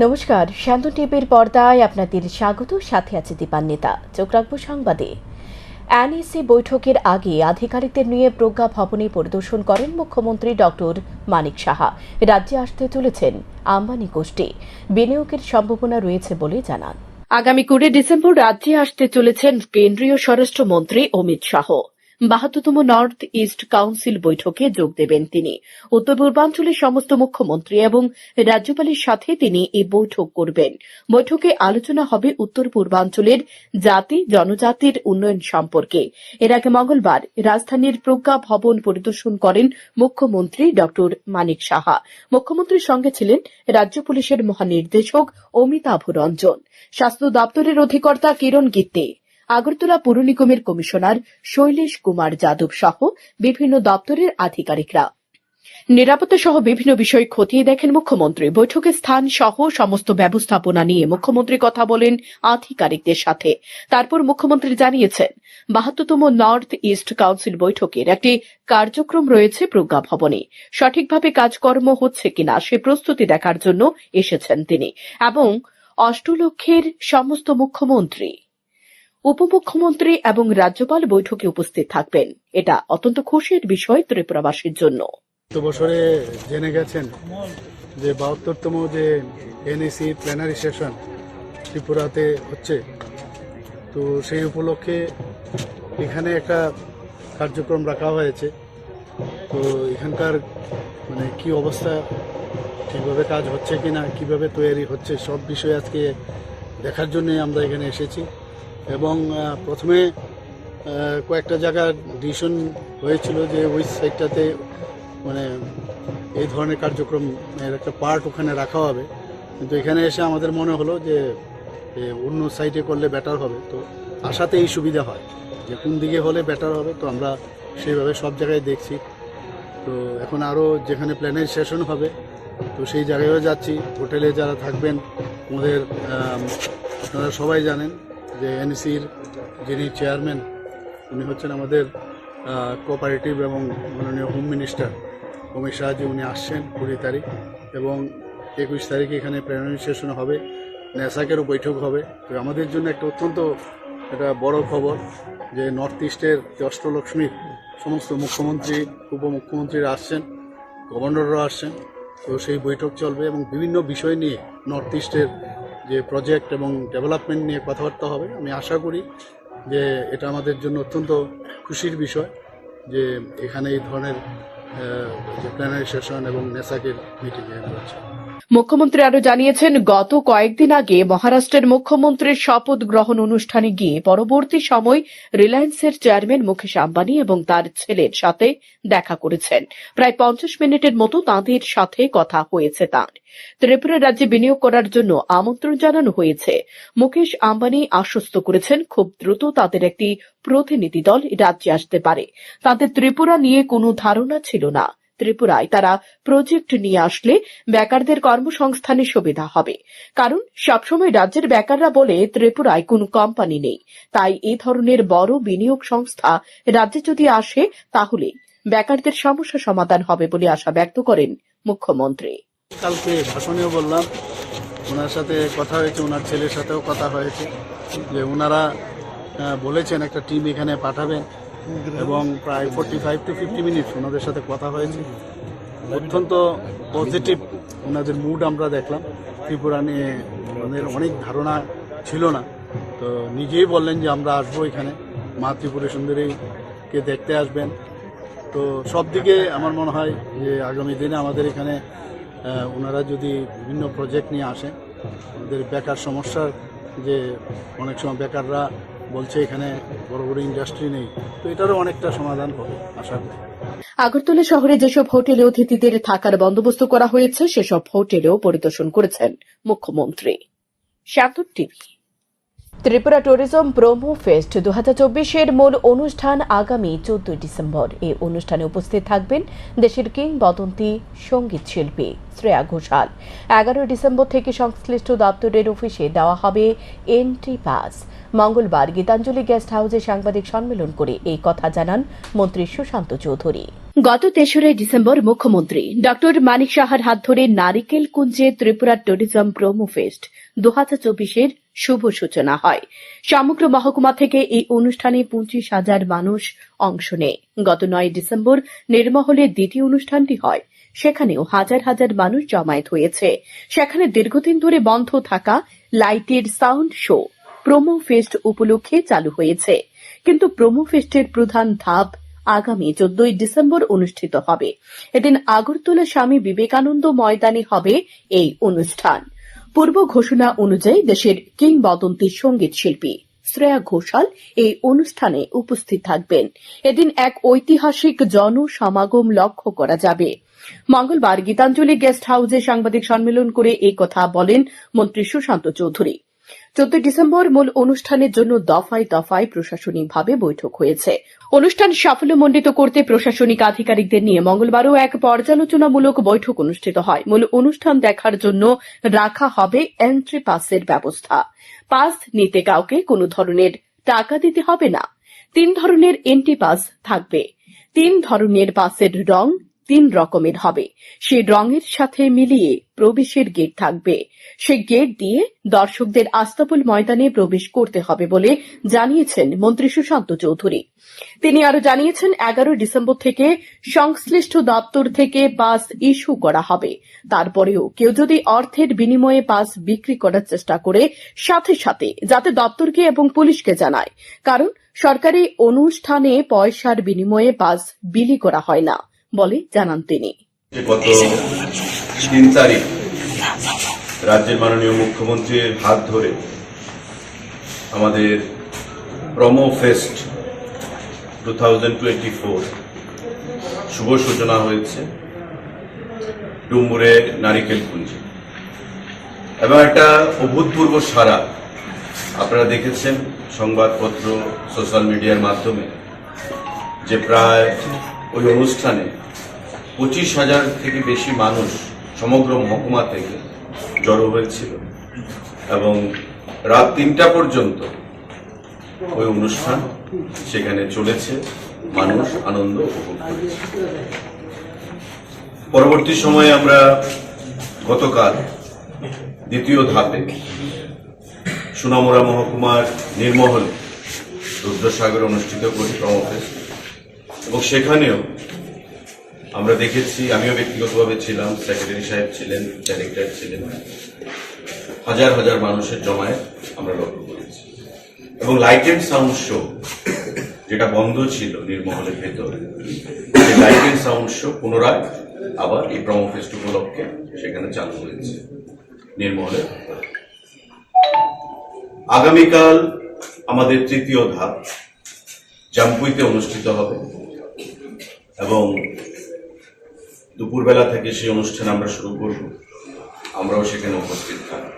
নমস্কার, শান্তন টিভির পর্দায় আপনাদের স্বাগত। সাথে আছে দীপান্বিতা। চোখ রাখবো সংবাদে। এনইসি বৈঠকের আগে আধিকারিকদের নিয়ে প্রজ্ঞা ভবনে পরিদর্শন করেন মুখ্যমন্ত্রী ডক্টর মানিক সাহা। রাজ্যে আসতে চলেছেন আম্বানি গোষ্ঠী, বিনিয়োগের সম্ভাবনা রয়েছে বলে জানান। আগামী 20 ডিসেম্বর রাজ্যে আসতে চলেছেন কেন্দ্রীয় স্বরাষ্ট্রমন্ত্রী অমিত শাহ। 72তম নর্থ ইস্ট কাউন্সিল বৈঠকে যোগ দেবেন তিনি। উত্তর পূর্বাঞ্চলের সমস্ত মুখ্যমন্ত্রী এবং রাজ্যপালের সাথে তিনি এই বৈঠক করবেন। বৈঠকে আলোচনা হবে উত্তর পূর্বাঞ্চলের জাতি জনজাতির উন্নয়ন সম্পর্কে। এর আগে মঙ্গলবার রাজধানীর প্রজ্ঞা ভবন পরিদর্শন করেন মুখ্যমন্ত্রী ডক্টর মানিক সাহা। মুখ্যমন্ত্রীর সঙ্গে ছিলেন রাজ্য পুলিশের মহানির্দেশক অমিতাভ রঞ্জন, স্বাস্থ্য দপ্তরের অধিকর্তা কিরণ গিত্তে, আগরতলা পুর নিগমের কমিশনার শৈলেশ কুমার যাদব সহ বিভিন্ন দপ্তরের আধিকারিকরা। নিরাপত্তা সহ বিভিন্ন বিষয় খতিয়ে দেখেন মুখ্যমন্ত্রী। বৈঠকের স্থান সহ সমস্ত ব্যবস্থাপনা নিয়ে মুখ্যমন্ত্রী কথা বলেন আধিকারিকদের সাথে। তারপর মুখ্যমন্ত্রী জানিয়েছেন 72তম নর্থ ইস্ট কাউন্সিল বৈঠকের একটি কার্যক্রম রয়েছে প্রজ্ঞা ভবনে। সঠিকভাবে কাজকর্ম হচ্ছে কিনা সে প্রস্তুতি দেখার জন্য এসেছেন তিনি এবং অষ্টলক্ষের সমস্ত মুখ্যমন্ত্রী, উপমুখ্যমন্ত্রী এবং রাজ্যপাল বৈঠকে উপস্থিত থাকবেন। এটা অত্যন্ত খুশির বিষয় ত্রিপুরাবাসীর জন্য। বছরে জেনে গেছেন যে 72তম যে এনইসি প্ল্যানারি সেশন ত্রিপুরাতে হচ্ছে, তো সেই উপলক্ষে এখানে একটা কার্যক্রম রাখা হয়েছে। তো এখানকার কি অবস্থা, ঠিকভাবে কাজ হচ্ছে কিনা, কিভাবে তৈরি হচ্ছে, সব বিষয় আজকে দেখার জন্য আমরা এখানে এসেছি। এবং প্রথমে কয়েকটা জায়গার ডিসিশন হয়েছিল যে ওই সাইডটাতে এই ধরনের কার্যক্রমের একটা পার্ট ওখানে রাখা হবে, কিন্তু এখানে এসে আমাদের মনে হলো যে অন্য সাইডে করলে বেটার হবে। তো আশাতে এই সুবিধা হয় যে কোন দিকে হলে বেটার হবে, তো আমরা সেইভাবে সব জায়গায় দেখছি। তো এখন আরও যেখানে প্ল্যানারি সেশন হবে তো সেই জায়গায়ও যাচ্ছি। হোটেলে যারা থাকবেন আমাদের আপনারা সবাই জানেন যে এনইসির যিনি চেয়ারম্যান উনি হচ্ছেন আমাদের কোঅপারেটিভ এবং মাননীয় হোম মিনিস্টার অমিত শাহজি, উনি আসছেন 20 তারিখ এবং 21 তারিখে এখানে প্ল্যানারি সেশন হবে, নেসাকেরও বৈঠক হবে। তো আমাদের জন্য একটা অত্যন্ত একটা বড় খবর যে নর্থ ইস্টের অষ্টলক্ষ্মীর সমস্ত মুখ্যমন্ত্রী উপমুখ্যমন্ত্রীরা আসছেন, গভর্নররাও আসছেন। তো সেই বৈঠক চলবে এবং বিভিন্ন বিষয় নিয়ে নর্থ ইস্টের যে প্রজেক্ট এবং ডেভেলপমেন্ট নিয়ে কথাবার্তা হবে। আমি আশা করি যে এটা আমাদের জন্য অত্যন্ত খুশির বিষয় যে এখানে এই ধরনের যে প্ল্যানারি সেশন এবং নেসাকের মিটিং হচ্ছে। মুখ্যমন্ত্রী আরও জানিয়েছেন, গত কয়েকদিন আগে মহারাষ্ট্রের মুখ্যমন্ত্রীর শপথ গ্রহণ অনুষ্ঠানে গিয়ে পরবর্তী সময় রিলায়েন্সের চেয়ারম্যান মুকেশ আম্বানি এবং তার ছেলের সাথে দেখা করেছেন। প্রায় 50 মিনিটের মতো তাঁদের সাথে কথা হয়েছে তাঁর। ত্রিপুরা রাজ্যে বিনিয়োগ করার জন্য আমন্ত্রণ জানানো হয়েছে। মুকেশ আম্বানি আশ্বস্ত করেছেন খুব দ্রুত তাদের একটি প্রতিনিধি দল রাজ্যে আসতে পারে। তাদের ত্রিপুরা নিয়ে কোনো ধারণা ছিল না। ত্রিপুরায় তারা প্রজেক্ট নিয়ে আসলে বেকারদের কর্মসংস্থানের সুবিধা হবে, কারণ সবসময় রাজ্যের বেকাররা বলে ত্রিপুরায় কোনো কোম্পানি নেই। তাই এই ধরনের বড় বিনিয়োগ সংস্থা রাজ্যে যদি আসে তাহলে বেকারদের সমস্যা সমাধান হবে বলে আশা ব্যক্ত করেন মুখ্যমন্ত্রী। কালকে ভাষণেও বললাম, ওনার সাথে কথা হয়েছে, ওনার ছেলের সাথেও কথা হয়েছে যে ওনারা বলেছেন একটা টিম এখানে পাঠাবেন এবং প্রায় 45 to 50 মিনিট ওনাদের সাথে কথা হয়েছে। অত্যন্ত পজিটিভ ওনাদের মুড আমরা দেখলাম। ত্রিপুরা নিয়ে ওনাদের অনেক ধারণা ছিল না, তো নিজেই বললেন যে আমরা আসবো এখানে, মা ত্রিপুরা সুন্দরীকে দেখতে আসবেন। তো সব দিকে আমার মনে হয় যে আগামী দিনে আমাদের এখানে ওনারা যদি বিভিন্ন প্রজেক্ট নিয়ে আসেন, আমাদের বেকার সমস্যার যে অনেক সময় বেকাররা বলছে এখানে বড় বড় ইন্ডাস্ট্রি নেই, তো এটারও অনেকটা সমাধান হবে আশা করি। আগরতলা শহরে যেসব হোটেলে অতিথিদের থাকার বন্দোবস্ত করা হয়েছে সেসব হোটেলেও পরিদর্শন করেছেন মুখ্যমন্ত্রী। Shantan TV. Tripura tourism promo fest 2024-এর মূল অনুষ্ঠান আগামী 14 ডিসেম্বর। এই অনুষ্ঠানে উপস্থিত থাকবেন দেশের কিংবদন্তি সঙ্গীত শিল্পী শ্রেয়া ঘোষাল। 11 ডিসেম্বর থেকে সংশ্লিষ্ট দপ্তরের অফিসে দেওয়া হবে এন্ট্রি পাস। মঙ্গলবার গীতাঞ্জলি গেস্ট হাউসে সাংবাদিক সম্মেলন করে এই কথা জানান মন্ত্রী সুশান্ত চৌধুরী। গত 3রা ডিসেম্বর মুখ্যমন্ত্রী ডক্টর মানিক সাহার হাত ধরে নারিকেল কুঞ্জে ত্রিপুরা ট্যুরিজম প্রোমো ফেস্ট 2024-এর শুভ সূচনা হয়। সমগ্র মহকুমা থেকে এই অনুষ্ঠানে 25,000 মানুষ অংশ নেয়। গত 9 ডিসেম্বর নির্মহলে দ্বিতীয় অনুষ্ঠানটি হয়। সেখানেও হাজার হাজার মানুষ জমায়েত হয়েছে। সেখানে দীর্ঘদিন ধরে বন্ধ থাকা লাইটের সাউন্ড শো প্রোমো ফেস্ট উপলক্ষে চালু হয়েছে। কিন্তু প্রোমো ফেস্টের প্রধান ধাপ আগামী 14 ডিসেম্বর অনুষ্ঠিত হবে। এদিন আগরতলা স্বামী বিবেকানন্দ ময়দানে হবে এই অনুষ্ঠান। পূর্ব ঘোষণা অনুযায়ী দেশের কিংবদন্তি সঙ্গীত শিল্পী শ্রেয়া ঘোষাল এই অনুষ্ঠানে উপস্থিত থাকবেন। এদিন এক ঐতিহাসিক জনসমাগম লক্ষ্য করা যাবে। মঙ্গলবার গীতাঞ্জলি গেস্ট হাউসে সাংবাদিক সম্মেলন করে এই কথা বলেন মন্ত্রী সুশান্ত চৌধুরী। 14 ডিসেম্বর মূল অনুষ্ঠানের জন্য দফায় দফায় প্রশাসনিকভাবে বৈঠক হয়েছে। অনুষ্ঠান সাফল্যমণ্ডিত করতে প্রশাসনিক আধিকারিকদের নিয়ে মঙ্গলবারও এক পর্যালোচনামূলক বৈঠক অনুষ্ঠিত হয়। মূল অনুষ্ঠান দেখার জন্য রাখা হবে এন্ট্রি পাসের ব্যবস্থা। পাস নিতে কাউকে কোনো ধরনের টাকা দিতে হবে না। 3 ধরনের এন্ট্রি পাস থাকবে। 3 ধরনের পাসের রং 3 রকমের হবে। সেই রঙের সাথে মিলিয়ে প্রবেশের গেট থাকবে। সেই গেট দিয়ে দর্শকদের আস্তাবল ময়দানে প্রবেশ করতে হবে বলে জানিয়েছেন মন্ত্রী সুশান্ত চৌধুরী। তিনি আরো জানিয়েছেন 11 ডিসেম্বর থেকে সংশ্লিষ্ট দপ্তর থেকে পাস ইস্যু করা হবে। তারপরেও কেউ যদি অর্থের বিনিময়ে পাস বিক্রি করার চেষ্টা করে সাথে সাথে যাতে দপ্তরকে এবং পুলিশকে জানায়, কারণ সরকারি অনুষ্ঠানে পয়সার বিনিময়ে পাস বিলি করা হয় না বলে জানান তিনি। গত 3 তারিখ রাজ্যের মাননীয় মুখ্যমন্ত্রীর হাত ধরে আমাদের প্রোমো ফেস্ট 2024 শুভ সূচনা হয়েছে ডুম্বুরে নারিকেল কুঞ্জে, এবং একটা অভূতপূর্ব সাড়া আপনারা দেখেছেন সংবাদপত্র সোশ্যাল মিডিয়ার মাধ্যমে, যে প্রায় ওই অনুষ্ঠানে 25,000 থেকে বেশি মানুষ সমগ্র মহকুমা থেকে জড়ো হয়েছিল, এবং রাত 3টা পর্যন্ত ওই অনুষ্ঠান সেখানে চলেছে। মানুষ আনন্দ উপভোগ করেছে। পরবর্তী সময়ে আমরা গতকাল দ্বিতীয় ধাপে সোনামুড়া মহকুমার নির্মহল রুদ্রসাগরে অনুষ্ঠিত করি প্রোমো ফেস্ট, এবং সেখানেও আমরা দেখেছি, আমিও ব্যক্তিগতভাবে ছিলাম, সেক্রেটারি সাহেব ছিলেন, ডাইরেক্টর ছিলেন, হাজার হাজার মানুষের জমায়েত আমরা লক্ষ্য করেছি। এবং লাইট এন্ড সাউন্ড শো যেটা বন্ধ ছিল নির্মহলের ভেতরে, সেই লাইট এন্ড সাউন্ড শো পুনরায় আবার এই প্রোমো ফেস্ট উপলক্ষে সেখানে চালু হয়েছে নির্মহলের। আগামীকাল আমাদের তৃতীয় ধাপ জাম্পুইতে অনুষ্ঠিত হবে, এবং দুপুরবেলা থেকে সেই অনুষ্ঠান আমরা শুরু করব। আমরাও সেখানে উপস্থিত থাকব।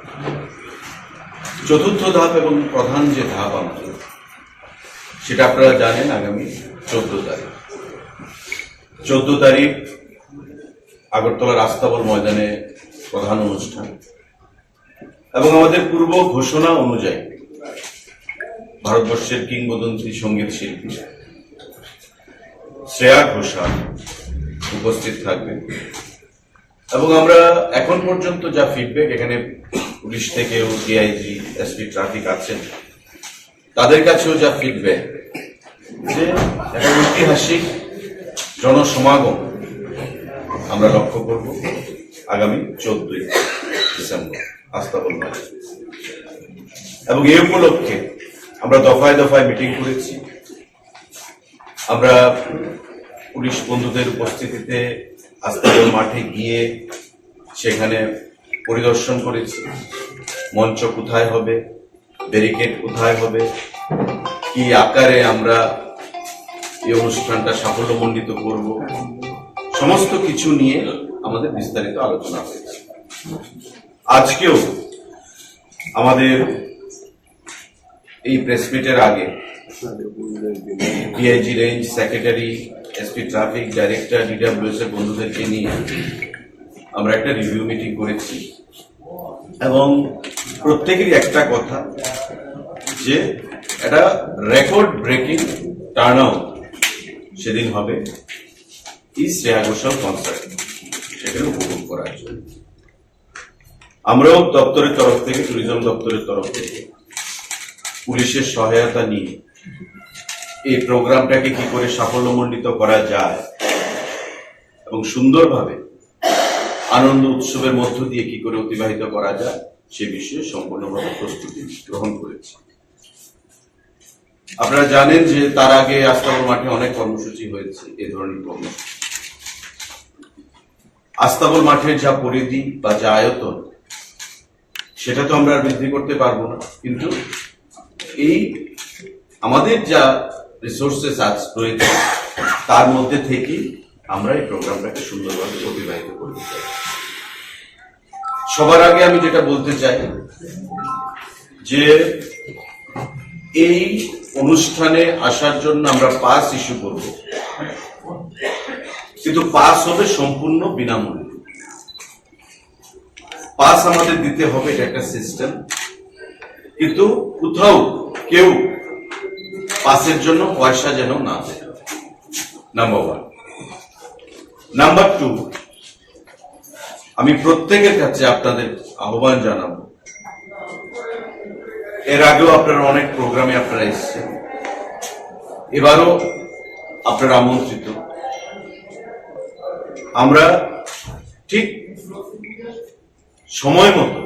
চতুর্থ ধাপ এবং প্রধান যে ধাপ আমাদের, সেটা আপনারা জানেন, আগামী 14 তারিখ। 14 তারিখ আগরতলা রাস্তাবল ময়দানে প্রধান অনুষ্ঠান, এবং আমাদের পূর্ব ঘোষণা অনুযায়ী ভারতবর্ষের কিংবদন্তি সঙ্গীত শিল্পী শ্রেয়া ঘোষাল উপস্থিত থাকবেন। এবং আমরা এখন পর্যন্ত যা ফিডব্যাক, এখানে পুলিশ থেকেও ডিআইজি, এসপি ট্রাফিক আছেন, তাদের কাছেও যা ফিডব্যাক, যে একটা ঐতিহাসিক জনসমাগম আমরা লক্ষ্য করব আগামী 14 ডিসেম্বর আস্তাবল মাঠে। এবং এই উপলক্ষে আমরা দফায় দফায় মিটিং করেছি। আমরা পুলিশ বন্ধুদের উপস্থিতিতে আস্তাবল মাঠে গিয়ে সেখানে পরিদর্শন করেছি, মঞ্চ কোথায় হবে, ব্যারিকেড কোথায় হবে, কি আকারে আমরা এই অনুষ্ঠানটা সাফল্যমণ্ডিত করব, সমস্ত কিছু নিয়ে আমাদের বিস্তারিত আলোচনা হয়েছে। আজকেও আমাদের এই প্রেস মিটের আগে DIG range, secretary, SP traffic, director, DWS এর বন্ধুদেরকে নিয়ে আমরা একটা রিভিউ মিটিং করেছি এবং প্রত্যেকেরই একটা কথা যে একটা রেকর্ড ব্রেকিং টার্ন আউট সেদিন হবে এই শ্রেয়া ঘোষাল কনসার্ট, সেখানে উপভোগ করার জন্য। আমরাও দপ্তরের তরফ থেকে, ট্যুরিজম দপ্তরের তরফ থেকে পুলিশের সহায়তা নিয়ে এই প্রোগ্রামটাকে কি করে সাফল্যমণ্ডিত করা যায় এবং সুন্দরভাবে আনন্দ উৎসবের মধ্য দিয়ে কি করে অতিবাহিত করা যায় সে বিষয়ে সম্পূর্ণভাবে প্রস্তুতি গ্রহণ করেছি। আপনারা জানেন যে তার আগে আস্তাবল মাঠে অনেক কর্মসূচি হয়েছে, এই ধরনের কর্মসূচি। আস্তাবল মাঠের যা পরিধি বা যা আয়তন সেটা তো আমরা আর বৃদ্ধি করতে পারবো না, কিন্তু এই আমাদের যা রিসোর্সেস রয়েছে তার মধ্যে থেকে আমরা এই প্রোগ্রামটাকে সুন্দরভাবে অতিবাহিত করতে চাই। সবার আগে আমি যেটা বলতে চাই যে এই অনুষ্ঠানে আসার জন্য আমরা পাস ইস্যু করব, কিন্তু পাস হবে সম্পূর্ণ বিনামূল্যে। পাস আমাদের দিতে হবে, এটা একটা সিস্টেম, কিন্তু কোথাও কেউ পাসের জন্য পয়সা যেন না দেয়, নাম্বার 1। নাম্বার 2, আমি প্রত্যেকের কাছে আপনাদের আহ্বান জানাবো, এর আগেও আপনারা অনেক প্রোগ্রামে আপনারা এসেছেন, এবারও আপনারা আমন্ত্রিত। আমরা ঠিক সময় মতো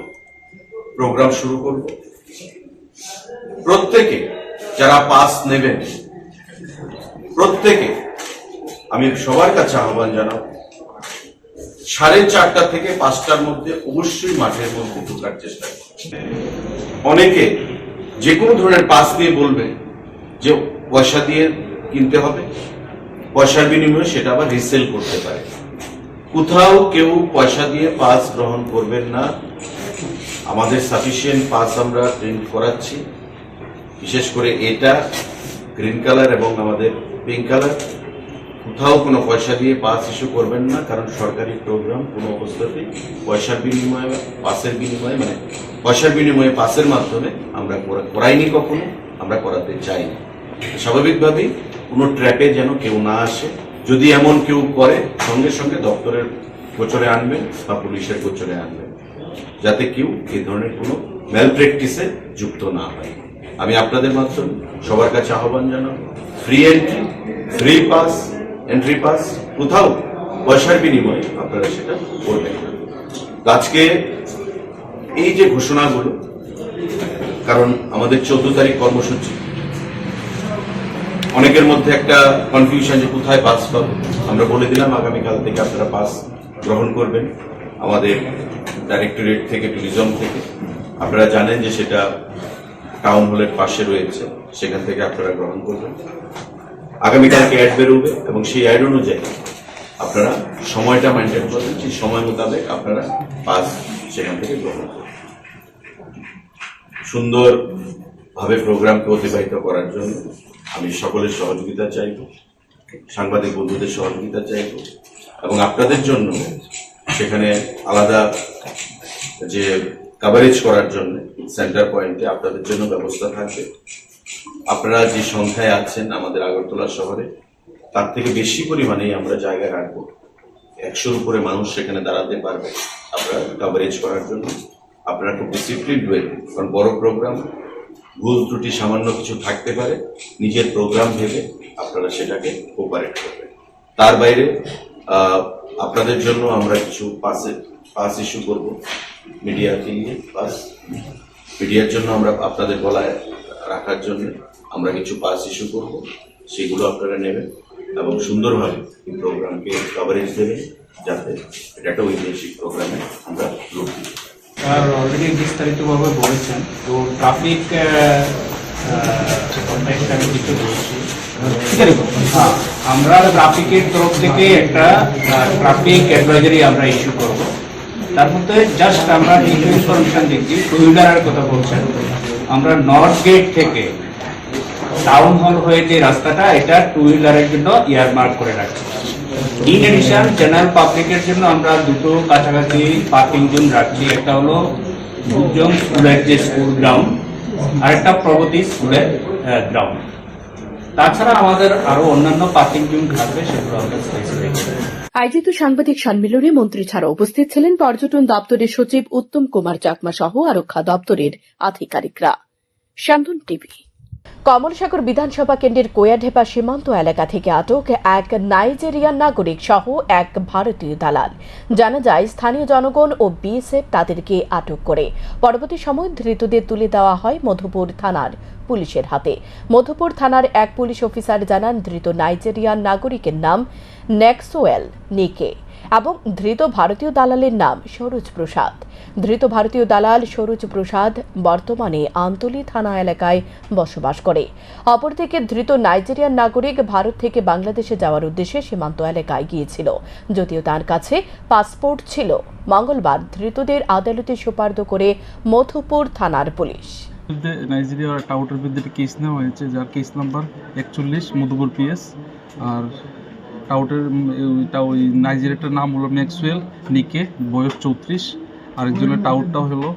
প্রোগ্রাম শুরু করব। প্রত্যেকে যারা পাস নেবেন, প্রত্যেকে আমি সবার কাছে আহ্বান জানাবো 4:30 থেকে 5টার মধ্যে অবশ্যই মাঠের মধ্যে ঢোকার চেষ্টা করবেন। অনেকে যে কোনো ধরনের পাস দিয়ে বলবেন যে পয়সা দিয়ে কিনতে হবে, পয়সার বিনিময়ে সেটা আবার রিসেল করতে পারে। কোথাও কেউ পয়সা দিয়ে পাস গ্রহণ করবেন না। আমাদের সাফিসিয়েন্ট পাস আমরা প্রিন্ট করাচ্ছি, বিশেষ করে এটা গ্রিন কালার এবং আমাদের পিঙ্ক কালার। কোথাও কোনো পয়সা দিয়ে পাস ইস্যু করবেন না, কারণ সরকারি প্রোগ্রাম কোনো অবস্থাতেই পয়সার বিনিময়ে পাসের বিনিময়ে, মানে পয়সার বিনিময়ে পাসের মাধ্যমে আমরা করাইনি, কখনো আমরা করাতে চাইনি। স্বাভাবিকভাবেই কোনো ট্র্যাপে যেন কেউ না আসে। যদি এমন কেউ করে, সঙ্গে সঙ্গে দপ্তরের গোচরে আনবেন বা পুলিশের গোচরে আনবেন, যাতে কেউ এই ধরনের কোনো ম্যাল প্র্যাকটিসে যুক্ত না হয়। আমি আপনাদের মাধ্যমে সবার কাছে আহ্বান জানাবো, free entry, free pass, entry pass, কোথাও পয়সার বিনিময়ে আপনারা সেটা করবেন না। আজকে এই যে ঘোষণাগুলো, কারণ আমাদের 14 তারিখ কর্মসূচি, অনেকের মধ্যে একটা কনফিউশন যে কোথায় পাস পাবো। আমরা বলে দিলাম আগামীকাল থেকে আপনারা পাস গ্রহণ করবেন আমাদের ডাইরেক্টরেট থেকে, ট্যুরিজম থেকে। আপনারা জানেন যে সেটা টাউন হলের পাশে রয়েছে, সেখান থেকে আপনারা গ্রহণ করবেন। আগামীকালকে অ্যাড বেরোবে এবং সেই অ্যাড অনুযায়ী আপনারা সময়টা মেনটেন করবেন, সেই সময় মোতাবেক আপনারা পাস সেখান থেকে গ্রহণ করবেন। সুন্দরভাবে প্রোগ্রামকে অতিবাহিত করার জন্য আমি সকলের সহযোগিতা চাইব, সাংবাদিক বন্ধুদের সহযোগিতা চাইব, এবং আপনাদের জন্য সেখানে আলাদা যে কভারেজ করার জন্য সেন্টার পয়েন্টে আপনাদের জন্য ব্যবস্থা থাকবে। আপনারা যে সংখ্যায় আছেন আমাদের আগরতলা শহরে, তার থেকে বেশি পরিমাণেই আমরা জায়গা রাখবো। 100-র উপরে মানুষ সেখানে দাঁড়াতে পারবে আপনারা কভারেজ করার জন্য। আপনারা খুব ডিসিপ্লিন ওয়েতে, কারণ বড় প্রোগ্রাম, ভুল ত্রুটি সামান্য কিছু থাকতে পারে, নিজের প্রোগ্রাম ভেবে আপনারা সেটাকে কোপারেট করবেন। তার বাইরে আপনাদের জন্য আমরা কিছু পাস ইস্যু করব, মিডিয়াকে নিয়ে পাস, মিডিয়ার জন্য আমরা আপনাদের গলায় রাখার জন্য আমরা কিছু পাস ইস্যু করব, সেগুলো আপনারা নেবেন এবং সুন্দরভাবে এই প্রোগ্রামকে কভারেজ দেবেন, যাতে এটা একটা ঐতিহাসিক প্রোগ্রামে আমরা রূপ দিই। অলরেডি বিস্তারিতভাবে বলেছেন, তো ট্রাফিক আমি কিছু বলছি। আমরা ট্রাফিকের তরফ থেকে একটা ট্রাফিক অ্যাডভাইজারি আমরা ইস্যু করব। তার মধ্যে জাস্ট আমরা কিছু ইনফরমেশন দিচ্ছি। টু হুইলারের কথা বলছেন, আমরা নর্থ গেট থেকে টাউন হল হয়ে যে রাস্তাটা, এটা টু হুইলারের জন্য ইয়ারমার্ক করে রাখছি। ইন এডিশন জেনারেল পাবলিকের জন্য আমরা দুটো কাছাকাছি পার্কিং জোন রাখছি। একটা হলো দুজন স্কুলের যে স্কুল গ্রাউন্ড, আর একটা প্রগতি স্কুলের গ্রাউন্ড। তাছাড়া আমাদের আরো অন্যান্য পার্কিং জোন থাকবে, সেগুলো আমরা স্পেসিফিক। আয়োজিত সাংবাদিক সম্মেলনে মন্ত্রী ছাড়া উপস্থিত ছিলেন পর্যটন দপ্তরের সচিব উত্তম কুমার চাকমা সহ আরক্ষা দপ্তরের আধিকারিকরা। শান্তন টিভি। কমলসাগর বিধানসভা কেন্দ্রের কোয়াঢেপা সীমান্ত এলাকা থেকে আটক এক নাইজেরিয়ান নাগরিক সহ এক ভারতীয় দালাল। জানা যায় স্থানীয় জনগণ ও বিএসএফ তাদেরকে আটক করে পরবর্তী সময় ধৃতদের তুলে দেওয়া হয় মধুপুর থানার পুলিশের হাতে। মধুপুর থানার এক পুলিশ অফিসার জানান, ধৃত নাইজেরিয়ান নাগরিকের নাম নেক্সোয়েল নিকে এবং ধৃত ভারতীয় দালালের নাম সরোজ প্রসাদ। ধৃত ভারতীয় দালাল সরোজ প্রসাদ বর্তমানে আমতলী থানা এলাকায় বসবাস করে। অপরদিকে ধৃত নাইজেরিয়ান নাগরিক ভারত থেকে বাংলাদেশে যাওয়ার উদ্দেশ্যে সীমান্ত এলাকায় গিয়েছিল, যদিও তার কাছে পাসপোর্ট ছিল। মঙ্গলবার ধৃতদের আদালতে সোপর্দ করে মধুপুর থানার পুলিশ। নাইজেরিয়া টাউটের বিরুদ্ধে কেস নেওয়া হয়েছে, যার কেস নাম্বার 41 মধুপুর পিএস। আর টাউটের ওই নাইজেরিয়াটার নাম হলো ম্যাক্সওয়েল নিকে, বয়স 34। আরেকজনের টাউটটা হলো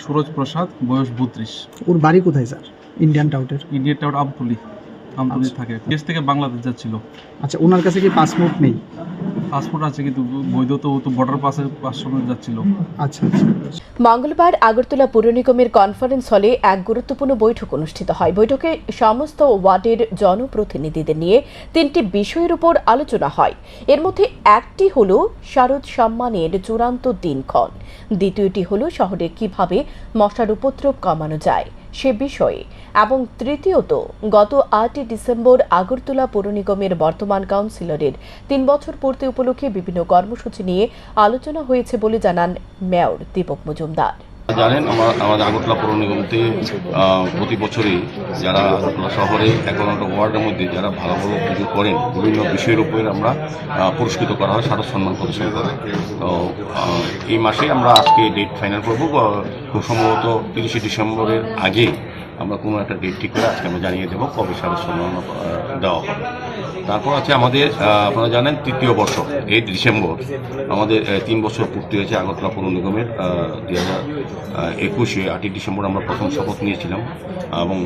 সুরজ প্রসাদ, বয়স 32। ওর বাড়ি কোথায় স্যার? ইন্ডিয়ান টাউটের? ইন্ডিয়ান টাউট আমতলী থাকে। দেশ থেকে বাংলাদেশ যাচ্ছিল। আচ্ছা, ওনার কাছে কি পাসপোর্ট নেই? পাসপোর্ট আছে, কিন্তু বৈধ তো বর্ডার পাসের সময় যাচ্ছিল। আচ্ছা আচ্ছা। মঙ্গলবার আগরতলা পৌর নিগমের কনফারেন্স হলে এক গুরুত্বপূর্ণ বৈঠক অনুষ্ঠিত হয়। বৈঠকে সমস্ত ওয়ার্ডের জনপ্রতিনিধিদের নিয়ে 3টি বিষয়ের উপর আলোচনা হয়। এর মধ্যে একটি হল শারদ সম্মানের চূড়ান্ত দিনক্ষণ, দ্বিতীয়টি হল শহরে কিভাবে মশার উপদ্রব কমানো যায় সে বিষয়ে, এবং তৃতীয়ত গত 8 ডিসেম্বর আগরতলা পৌর নিগমের বর্তমান কাউন্সিলরের 3 বছর পূর্তি উপলক্ষে বিভিন্ন কর্মসূচি নিয়ে আলোচনা হয়েছে বলে জানান মেয়র দীপক মজুমদার। জানেন, আমাদের আগরতলা পৌর নিগমতে প্রতি বছরই যারা আগরতলা শহরে 11টা ওয়ার্ডের মধ্যে যারা ভালো ভালো কিছু করেন বিভিন্ন বিষয়ের উপরে আমরা পুরস্কৃত করা হয়, শারদ সম্মান প্রদর্শন করা। তো এই মাসে আমরা আজকে ডেট ফাইনাল করবো, খুব সম্ভবত 30 ডিসেম্বরের আগে আমরা কোনো একটা ডেট ঠিক করে আজকে আমরা জানিয়ে দেবো কবে শারদ সম্মান দেওয়া হবে। তারপর আছে আমাদের, আপনারা জানেন, 3য় বর্ষ 8 ডিসেম্বর আমাদের 3 বছর পূর্তি হয়েছে আগরতলা পৌর নিগমের। 2021-এ 8 ডিসেম্বর আমরা প্রথম শপথ নিয়েছিলাম এবং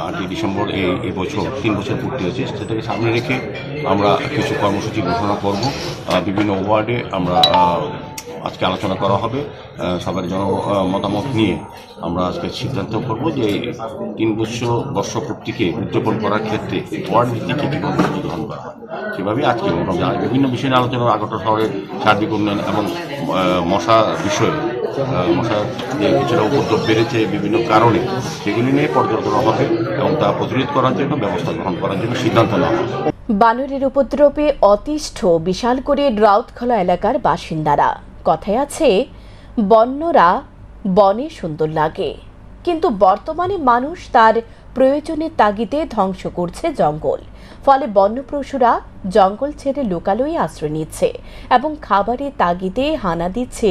8 ডিসেম্বর এই বছর 3 বছর পূর্তি হয়েছে। সেটাকে সামনে রেখে আমরা কিছু কর্মসূচি ঘোষণা করব। বিভিন্ন ওয়ার্ডে আমরা আজকে আলোচনা করা হবে, সবার মতামত নিয়ে আমরা আজকে সিদ্ধান্ত করব যে 3 বর্ষ পূর্তিকে উদযাপন করার ক্ষেত্রে ওয়ার্ড ভিত্তিকে কীভাবে গ্রহণ করা হয়, সেভাবে আজকে বিভিন্ন বিষয় নিয়ে আলোচনা। আগরতলা শহরের সার্বিক উন্নয়ন এবং মশা বিষয়ে, মশার যে কিছুটা উপদ্রব বেড়েছে বিভিন্ন কারণে, সেগুলি নিয়ে পর্যালোচনা হবে এবং তা প্রতিরোধ করার জন্য ব্যবস্থা গ্রহণ করার জন্য সিদ্ধান্ত নেওয়া হবে। বানরের উপদ্রবে অতিষ্ঠ বিশালগড়ে রাউতখোলা এলাকার বাসিন্দারা। কথায় আছে, বন্যরা বনে সুন্দর লাগে, কিন্তু বর্তমানে মানুষ তার প্রয়োজনের তাগিদে ধ্বংস করছে জঙ্গল। ফলে বন্যপশুরা জঙ্গল ছেড়ে লোকালয়ে আশ্রয় নিচ্ছে এবং খাবারের তাগিদে হানা দিচ্ছে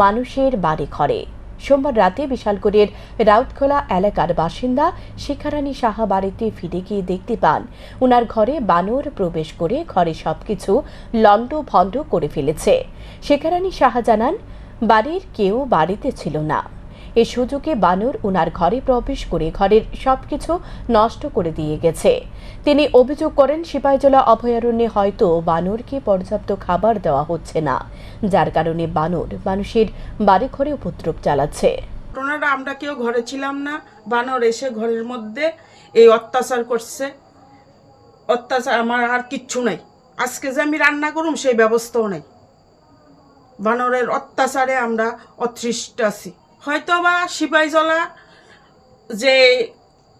মানুষের বাড়ি ঘরে। সোমবার রাতে বিশালগড়ের রাউতখোলা এলাকার বাসিন্দা শিখারানী সাহা বাড়িতে ফিরে গিয়ে দেখতে পান উনার ঘরে বানর প্রবেশ করে ঘরে সবকিছু লণ্ডভণ্ড করে ফেলেছে। শিখারানী সাহা জানান, বাড়ির কেউ বাড়িতে ছিল না। এ সুযোগে বানর উনার ঘরে প্রবেশ করে ঘরের সবকিছু নষ্ট করে দিয়ে গেছে। তিনি অভিযোগ করেন, সিপাহীজলা অভয়ারণ্যে হয়তো বানরকে পর্যাপ্ত খাবার দেওয়া হচ্ছে না, যার কারণে বানর মানুষের বাড়িঘরে উপদ্রব চালাচ্ছে। ঘটনাটা আমরা কেউ ঘরে ছিলাম না, বানর এসে ঘরের মধ্যে এই অত্যাচার করছে। অত্যাচার আমার আর কিচ্ছু নাই, আজকে যে আমি রান্না করুম সেই ব্যবস্থাও নাই। বানরের অত্যাচারে আমরা অতৃষ্ট আছি। হয়তো বা সিপাহীজলা যে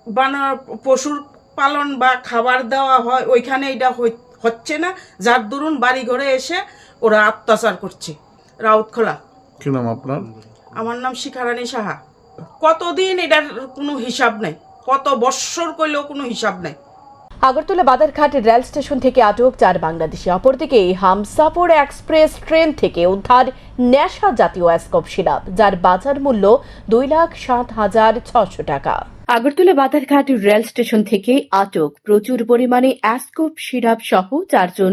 বানর পশুর পালন বা খাবার দেওয়া হয় ওইখানে এটা হচ্ছে না, যার দরুন বাড়ি ঘরে এসে ওরা অত্যাচার করছে। রাউতখোলা। কি নাম আপনার? আমার নাম শিখারানী সাহা। কতদিন এটার কোনো হিসাব নাই, কত বৎসর করলেও কোনো হিসাব নাই। আগরতলা বাদারঘাট রেল স্টেশন থেকে আটক 4 বাংলাদেশি। অপরদিকে হামসাফর এক্সপ্রেস ট্রেন থেকে উদ্ধার নেশা জাতীয় অ্যাসকপ সিরাপ, যার বাজার মূল্য 2,07,600 টাকা। আগরতলা বাধারঘাট রেল স্টেশন থেকে আটক প্রচুর পরিমাণে অ্যাসকোপ সিরাপ সহ 4 জন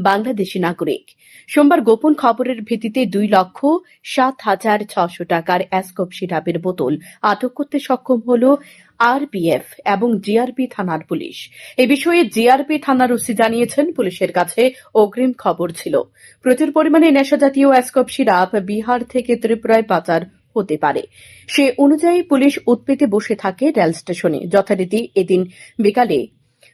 বাংলাদেশী নাগরিক। সোমবার গোপন খবরের ভিত্তিতে 2,07,600 টাকার অ্যাসকোপ সিরাপের বোতল আটক করতে সক্ষম হল আরপিএফ এবং জিআরপি থানার পুলিশ। এ বিষয়ে জিআরপি থানার ওসি জানিয়েছেন, পুলিশের কাছে অগ্রিম খবর ছিল প্রচুর পরিমাণে নেশাজাতীয় অ্যাসকোপ সিরাপ বিহার থেকে ত্রিপুরায় পাচার হতে পারে। সে অনুযায়ী পুলিশ উৎপেতে বসে থাকে রেল স্টেশনে। যথারীতি এদিন বিকালে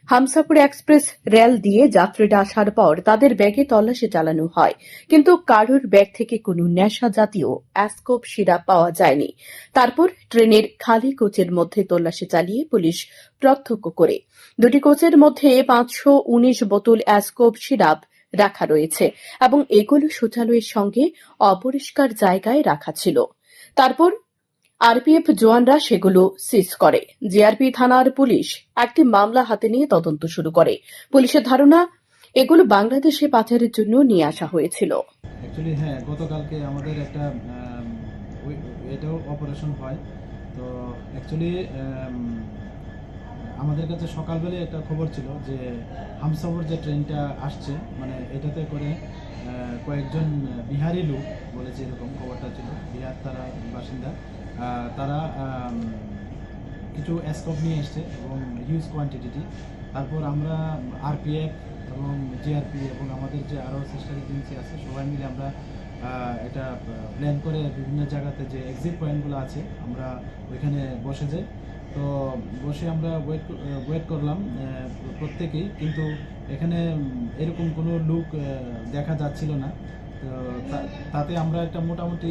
হামসাপুর এক্সপ্রেস রেল দিয়ে যাত্রীরা আসার পর তাদের ব্যাগে তল্লাশি চালানো হয়, কিন্তু কারোর ব্যাগ থেকে কোনো নেশা জাতীয় অ্যাসকোপ সিরাপ পাওয়া যায়নি। তারপর ট্রেনের খালি কোচের মধ্যে তল্লাশি চালিয়ে পুলিশ প্রত্যক্ষ করে 2টি কোচের মধ্যে 519 বোতল অ্যাসকোপ সিরাপ রাখা রয়েছে এবং এগুলো শৌচালয়ের সঙ্গে অপরিষ্কার জায়গায় রাখা ছিল। তারপর আরপিএফ জওয়ানরা সেগুলো সিজ করে। জিআরপি থানার পুলিশ একটি মামলা হাতে নিয়ে তদন্ত শুরু করে। পুলিশের ধারণা, এগুলো বাংলাদেশে পাচারের জন্য নিয়ে আসা হয়েছিল। অ্যাকচুয়ালি হ্যাঁ, গতকালকে আমাদের একটা এটাও অপারেশন হয়। তো অ্যাকচুয়ালি আমাদের কাছে সকালবেলায় একটা খবর ছিল যে হামসাফর যে ট্রেনটা আসছে, মানে এটাতে করে কয়েকজন বিহারি লোক বলেছে, এরকম খবরটা ছিল। বিহার তারা বাসিন্দা, তারা কিছু অ্যাসকোপ নিয়ে এসছে এবং হিউজ কোয়ান্টিটি। তারপর আমরা আরপিএফ এবং জিআরপি এবং আমাদের যে আরও সিস্টার এজেন্সি আছে, সবাই মিলে আমরা এটা প্ল্যান করে বিভিন্ন জায়গাতে যে এক্সিট পয়েন্টগুলো আছে আমরা ওইখানে বসে যাই। তো বসে আমরা ওয়েট করলাম প্রত্যেকেই, কিন্তু এখানে এরকম কোনো লোক দেখা যাচ্ছিল না। তো তাতে আমরা একটা মোটামুটি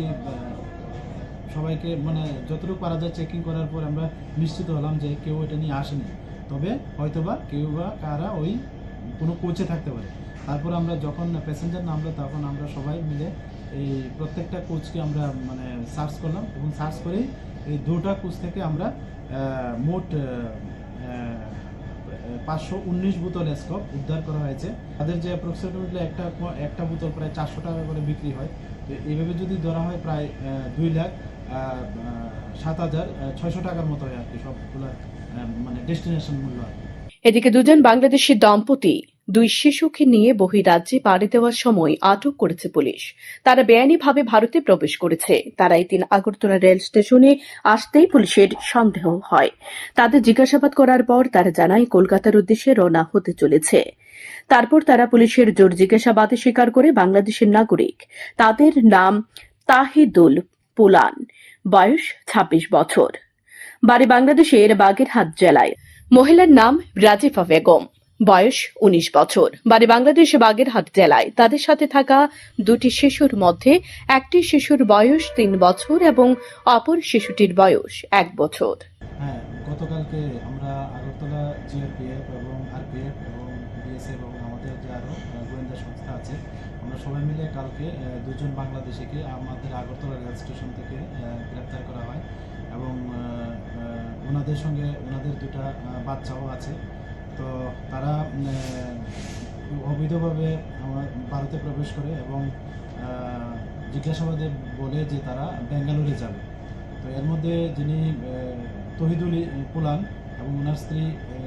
সবাইকে মানে যতটুকু পারা যায় চেকিং করার পর আমরা নিশ্চিত হলাম যে কেউ এটা নিয়ে আসেনি, তবে হয়তোবা কেউ বা কারা ওই কোনো কোচে থাকতে পারে। তারপর আমরা যখন প্যাসেঞ্জার নামলো তখন আমরা সবাই মিলে এই প্রত্যেকটা কোচকে আমরা মানে সার্চ করলাম এবং সার্চ করেই এই 2টা কোচ থেকে আমরা মোট 519 বোতল অ্যাসকোপ উদ্ধার করা হয়েছে। তাদের যে অ্যাপ্রক্সিমেটলি একটা বোতল প্রায় 400 টাকা করে বিক্রি হয়। তো এইভাবে যদি ধরা হয় প্রায় 2,07,600 টাকার মতো হয় আর কি, সবগুলো মানে ডেস্টিনেশন মূল্য। এদিকে 2 জন বাংলাদেশি দম্পতি 2 শিশুকে নিয়ে বহিরাজ্যে পাড়ি দেওয়ার সময় আটক করেছে পুলিশ। তারা বেআইনিভাবে ভারতে প্রবেশ করেছে। তারা এই দিন আগরতলা রেল স্টেশনে আসতেই পুলিশের সন্দেহ হয়। তাদের জিজ্ঞাসাবাদ করার পর তারা জানায় কলকাতার উদ্দেশ্যে রওনা হতে চলেছে। তারপর তারা পুলিশের জোর জিজ্ঞাসাবাদে স্বীকার করে বাংলাদেশের নাগরিক। তাদের নাম তাহিদুল পুলান, বয়স 26 বছর, বাড়ি বাংলাদেশের বাগেরহাট জেলায়। মহিলার নাম রাজিফা বেগম, বয়স 19 বছর, বাড়ি বাংলাদেশ বাগেরহাট জেলায়। তাদের সাথে থাকা 2টি শিশুর মধ্যে একটি শিশুর বয়স 3 বছর এবং অপর শিশুটির বয়স 1 বছর। হ্যাঁ, গতকালকে আমরা আগরতলা জিআরপিএফ এবং আরপিএফ এবং বিএসএফ এবং আমাদের যে আরও গোয়েন্দা সংস্থা আছে, আমরা সবাই মিলে কালকে 2 জন বাংলাদেশিকে আমাদের আগরতলা রেল স্টেশন থেকে গ্রেপ্তার করা হয় এবং ওনাদের সঙ্গে ওনাদের 2টা বাচ্চাও আছে। তো তারা অবৈধভাবে ভারতে প্রবেশ করে এবং জিজ্ঞাসাবাদে বলে যে তারা বেঙ্গালুরে যাবে। তো এর মধ্যে যিনি তহিদুল পুলান এবং ওনার স্ত্রী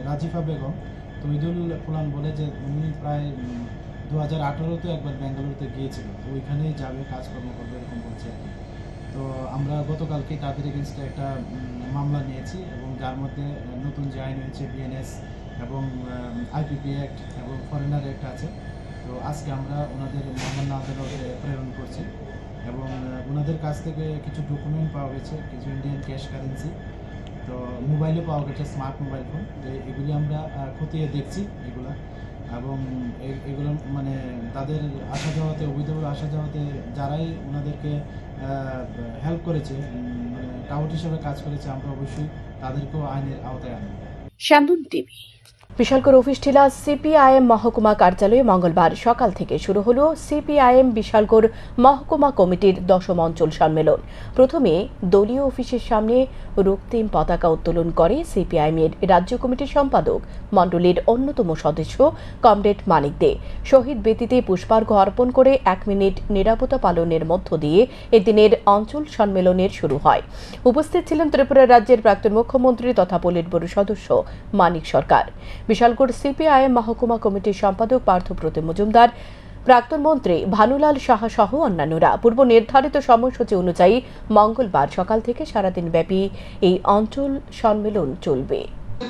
রাজিফা বেগম, তহিদুল পুলান বলে যে উনি প্রায় 2018-তে একবার বেঙ্গালুরুতে গিয়েছিল, তো ওইখানেই যাবে, কাজকর্ম করবে, এরকম বলছে। তো আমরা গতকালকে তাদের এগেনস্টে একটা মামলা নিয়েছি এবং যার মধ্যে নতুন যে আইন হয়েছে বিএনএস এবং আইপিপি অ্যাক্ট এবং ফরেনার অ্যাক্ট আছে। তো আজকে আমরা ওনাদের মহামান্য আদালতে প্রেরণ করছি এবং ওনাদের কাছ থেকে কিছু ডকুমেন্ট পাওয়া গেছে, কিছু ইন্ডিয়ান ক্যাশ কারেন্সি, তো মোবাইলও পাওয়া গেছে, স্মার্ট মোবাইল ফোন। তো এগুলি আমরা খতিয়ে দেখছি এগুলা, এবং এগুলো মানে তাদের আসা যাওয়াতে, অবৈধভাবে আসা যাওয়াতে যারাই ওনাদেরকে হেল্প করেছে, মানে টাউট হিসেবে কাজ করেছে, আমরা অবশ্যই তাদেরকেও আইনের আওতায় আনব। শান্তন টিভি। বিশালগড় অফিস টিলা সিপিআইএম মহকুমা কার্যালয়ে মঙ্গলবার সকাল থেকে শুরু হলো সিপিআইএম বিশালগড় মহকুমা কমিটির 10ম অঞ্চল সম্মেলন। প্রথমে দলীয় অফিসের সামনে রক্তিম পতাকা উত্তোলন করে সিপিআইএম এর রাজ্য কমিটির সম্পাদক মণ্ডলীর অন্যতম সদস্য কমরেড মানিক দে। শহীদ বেদিতে পুষ্পার্ঘ অর্পণ করে 1 মিনিট নিরাপত্তা পালনের মধ্য দিয়ে এদিনের অঞ্চল সম্মেলনের শুরু হয়। উপস্থিত ছিলেন ত্রিপুরা রাজ্যের প্রাক্তন মুখ্যমন্ত্রী তথা পলিট ব্যুরো সদস্য মানিক সরকার, বিশালগড় সিপিআইএম মহকুমা কমিটির সম্পাদক পার্থপ্রতিম মজুমদার, প্রাক্তন মন্ত্রী ভানুলাল সাহা সহ অন্যান্যরা। পূর্ব নির্ধারিত সময়সূচি অনুযায়ী মঙ্গলবার সকাল থেকে সারাদিন ব্যাপী এই অঞ্চল সম্মেলন চলবে।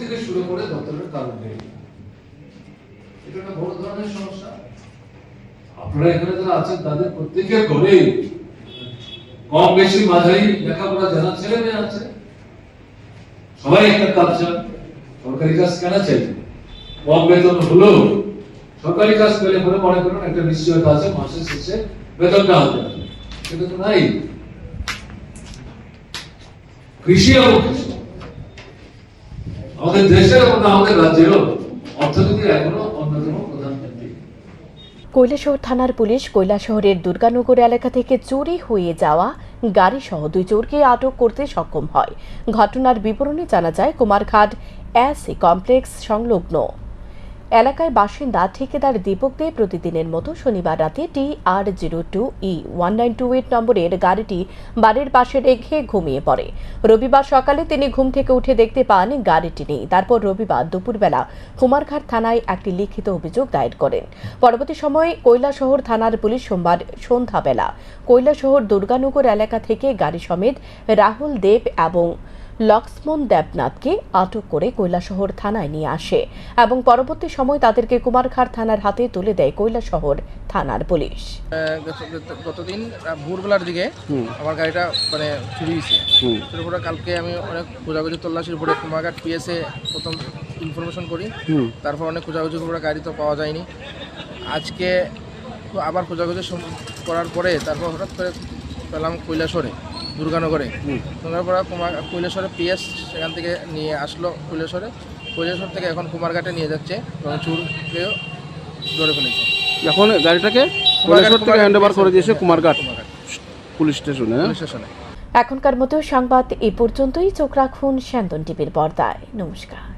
থেকে শুরু করে দপ্তরের কারণ নেই, এটা একটা বড় ধরনের সমস্যা। আপনারা এখানে যারা আছেন তাদের প্রত্যেকের ঘরে কম বেশি মাঝারি লেখাপড়া জানা ছেলে মেয়ে আছে, সবাই একটা কালচার। সরকারি কাজ কেন চাই? কম বেতন হলেও সরকারি কাজ পেলে পরে মনে করুন একটা নিশ্চয়তা আছে, মাসের শেষে বেতনটা হবে, সেটা তো নাই। কৃষি এবং কৃষক আমাদের দেশের এবং আমাদের রাজ্যেরও অর্থনীতির এখনো অন্যতম প্রধান কেন্দ্র। কৈলাসহর থানার পুলিশ কৈলাসহরের দুর্গানগর এলাকা থেকে চুরি হয়ে যাওয়া গাড়িসহ 2 চোরকে আটক করতে সক্ষম হয়। ঘটনার বিবরণে জানা যায়, কুমারঘাট এসি কমপ্লেক্স সংলগ্ন এলাকায় বাসিন্দা ঠিকাদার দীপক দে প্রতিদিনের মতো শনিবার রাতে TR02E1928 নম্বরের গাড়িটি বাড়ির পাশে রেখে ঘুমিয়ে পড়ে। রবিবার সকালে তিনি ঘুম থেকে উঠে দেখতে পান গাড়িটি নেই। তারপর রবিবার দুপুরবেলা কুমারঘাট থানায় একটি লিখিত অভিযোগ দায়ের করেন। পরবর্তী সময়ে কৈলাসহর থানার পুলিশ সোমবার সন্ধ্যাবেলা কৈলাসহর দুর্গানগর এলাকা থেকে গাড়ি সমেত রাহুল দেব এবং লক্ষ্মণ দেবনাথকে আটক করে কৈলাসহর থানায় নিয়ে আসে এবং পরবর্তী সময় তাদেরকে কুমারঘাট থানার হাতে তুলে দেয় কৈলাসহর থানার পুলিশ। গতদিন ভোরবেলার দিকে আমার গাড়িটা মানে চুরি হয়েছে। তারপরে কালকে আমি অনেক খোঁজাখুঁজি তল্লাশির উপরে কুমারঘাট পিএসএ প্রথম ইনফরমেশন করি, তারপর অনেক খোঁজাখুঁজির উপরে গাড়ি তো পাওয়া যায়নি। আজকে আবার খোঁজাখুঁজি করার পরে তারপর হঠাৎ করে পেলাম কৈলাসহরে দুর্গানগরে। তারপরে কৈলাসহরে পিএস সেখান থেকে নিয়ে আসলো কৈলাসহর থেকে এখন কুমারঘাটে নিয়ে যাচ্ছে এবং চোরকেও ধরে ফেলেছে। এখন গাড়িটাকে কৈলাসহর থেকে হ্যান্ডওভার করে দিয়েছে কুমারঘাট পুলিশ স্টেশনে। এখনকার মতো সংবাদ এই পর্যন্তই। চোখ রাখুন স্যান্দন টিভির পর্দায়। নমস্কার।